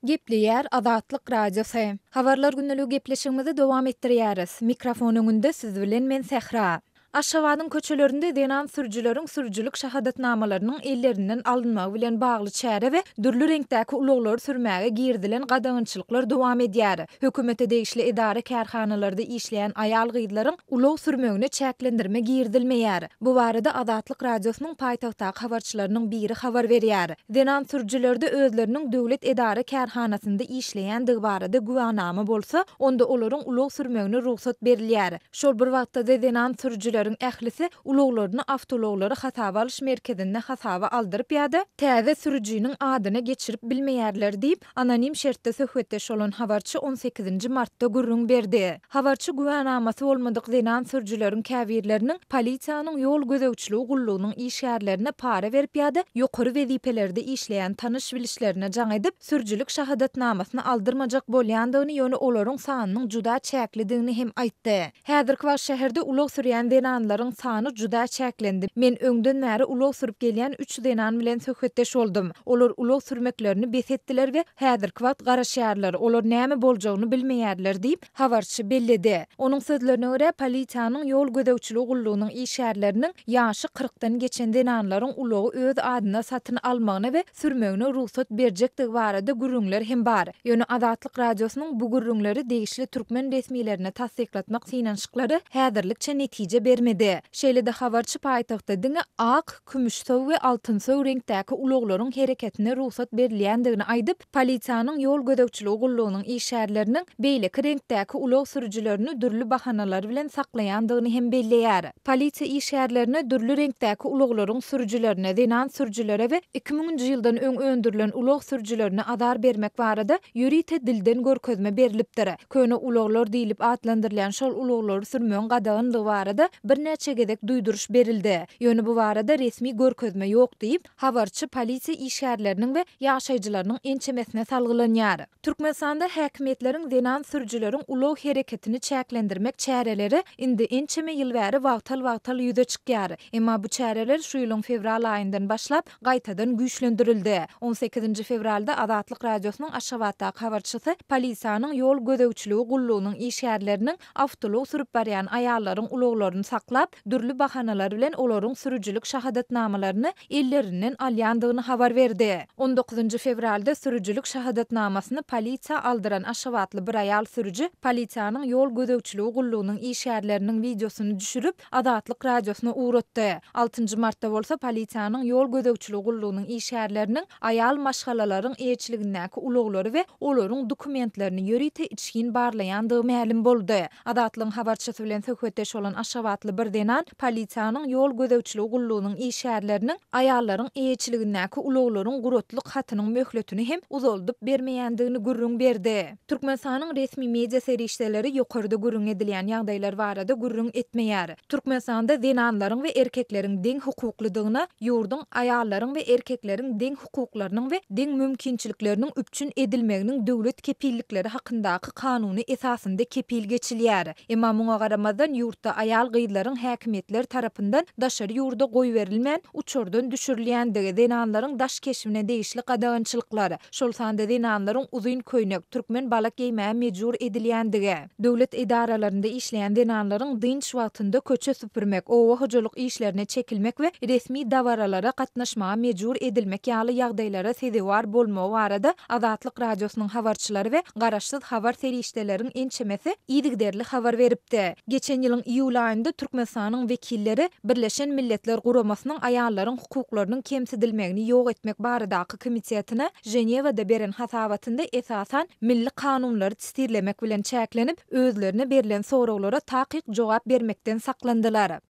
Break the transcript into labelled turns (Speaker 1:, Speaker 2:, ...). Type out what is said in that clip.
Speaker 1: Gepleyer Azatlyk Radiosu. Habarlar günneligi gepleşigimizi dowam etdirýäris. Mikrofon öňünde siz bilen men Sehra. Aşgabatyň köçelerinde denan sürjüleriň sürjülük şahadatnamalarynyň ellerinden alynmagy bilen bagly çäre we dürli reňktäki ulaglar sürmäge girdilen gadagynçylyklar dowam edýär. Hökümete degişli edara kärhanalarda işleýän aýal gyzlaryň ulag sürmegine çäklendirme girdilmeýär. Bu barada Azatlyk Radiosynyň paýtagtdaky habarçylarynyň biri habar berýär. Denan sürjülerde özleriniň döwlet edara kärhanasynda işleýändir barada guwanama bolsa, onda olaryň ulag sürmegine ruhsat berilýär. Şol bir wagtda denan sürjüler ählisi ulaglaryny awtologlara hasaba alyş merkezinde hasaba aldyryp ýa-da täze sürüjiniň adyna geçirip bilmeýärler diýip anonim şertde söhbetdeş bolan habarçy 18 martda gürrüň berdi. Habarçy güwanamasy bolmadyk denan sürjüleriň käbirleriniň polisiýanyň ýol gözegçiligi gullugynyň işgärlerine para berip ýa-da ýokary wezipelerde işleýän tanış bilişlerine jaň edip sürjülük şahadatnamasyny aldyrmajak bolýandygyny ýöne olaryň sanynyň juda çäklidigini hem aýtdy. Häzirki wagt şäherde ulag sürýän denanlaryň sany juda çäklendi. Men öňden bäri ulag sürüp gelýän 3 denan bilen söhbetdeş boldum. Olar ulag sürmeklerini besetdiler we häzirki wagt garaşýarlar. Olar näme boljagyny bilmeýärler diýip habarçy belledi. Onuň sözlerine görä polisiýanyň ýol gözegçiligi gullugynyň işgärleriniň ýaşy 40-dan geçen denanlaryň ulagy öz adyna satyn almagyna we sürmegine ruhsat berjekdigi barada gürrüňler hem bar. Ýöne Azatlyk Radiosynyň bu gürrüňleri degişli türkmen resmiýetlerine tasdiklatmak synanşyklary häzirlikçe netije bermedi. Şeýle-de habarçy paýtagtda diňe ak, kümüşsow we altynsow reňktäki ulaglaryň hereketine ruhsat berilýändigini aýdyp, polisiýanyň ýol gözegçiligi gullugynyň işgärleriniň beýleki reňktäki ulag sürüjülerini dürli bahanalar bilen saklaýandygyny hem belleýär. Polisiýa işgärlerine dürli reňktäki ulaglaryň sürüjülerine, denan sürüjülere we 2000-nji ýyldan öň öndürilen ulag sürüjülerine azar bermek barada ýürite dilden görkezme berilipdir. Köne ulaglar diýilip atlandyrylýan şol ulaglary sürmegiň gadagyndygy barada bir näçe gedek duýduruş berildi. Ýöne bu barada resmi görkezme ýok diýip habarçy polisiýa işgärleriniň we ýaşaýjylarynyň ençemesine salgylanýar. Türkmenistanda häkimetleriň denan sürüjüleriň ulag hereketini çäklendirmek çäreleri indi ençeme ýyl bäri wagtal ýüze çykýar. Emma bu çäreler şu ýylyň fevral aýyndan başlap gaýtadan güýçlendirildi. 18 fevralda Azatlyk Radiosynyň Aşgabatdaky habarçysy polisiýanyň ýol gözegçiligi gullugynyň işgärleriniň awtolog sürüp barýan aýallaryň ulaglaryny saklap, dürli bahanalar bilen olaryň sürüjülük şahadatnamalaryny ellerinden alýandygyny habar berdi. 19 fevralda sürüjülük şahadatnamasyny polisiýa aldyran Aşgabatly bir aýal sürüji polisiýanyň ýol gözegçiligi gullugynyň işgärleriniň videosunu düşürüp Azatlyk Radiosyna uğratdy. 6 martda bolsa polisiýanyň ýol gözegçiligi gullugynyň işgärleriniň aýal maşgalalaryň eýçiligindäki ulaglary we olaryň dokumentlerini ýörite içgin barlaýandygy ma'lum boldy. Azatlyň habarçysy bilen söhbetdeş bolan Aşgabatly bir denan polisiýanyň ýol gözegçiligi gullugynyň işgärleriniň aýallaryň eýçiligindäki ulaglaryň gurotlyk hatynyň möhletini hem uzaldyp bermeýändigini gürrüň berdi. Türkmenistanyň resmi media serişdeleri ýokarda gürrüň edilýän ýagdaýlar barada gürrüň etmeýär. Türkmenistanda denanlaryň we erkekleriň deň hukuklydygyna, ýurduň aýallaryň we erkekleriň deň hukuklarynyň we deň mümkinçilikleriniň üpçün edilmeginiň döwlet kepillikleri hakyndaky kanuny esasynda kepil geçilýär. Emma muňa garamazdan ýurtda aýal gyzlaryň häkimetler tarapyndan daşary ýurda goý berilmän uçurdan düşürilýändigi, denanlaryň daş keşifine degişli gadagynçylyklary, şol sanda denanlaryň uzyn köýnek, türkmen balak giýmäge mejbur edilýändigi, döwlet idaralarynda işleýän denanlaryň dynç wagtynda köçe süpürmek, owa hojalyk işlerine çekilmek we resmi dawaralara gatnaşmaga mejbur edilmek ýaly ýagdaýlara sebäp bolmagy barada Azatlyk Radiosynyň habarçylary we garaşsyz habar serişdeleriň ençemesi ýygyderli habar beripdi. Geçen ýylyň iýul aýynda Türkmenistanyň wekilleri Birleşen Milletler Guramasynyň aýallaryň hukuklarynyň kemsidilmegini ýok etmek baradaky komitetine Jenewada beren hasabatynda esasan milli kanunlary tisdirlemek bilen çäklenip, özlerine berilen soraglara takyk jogap bermekden saklandylar.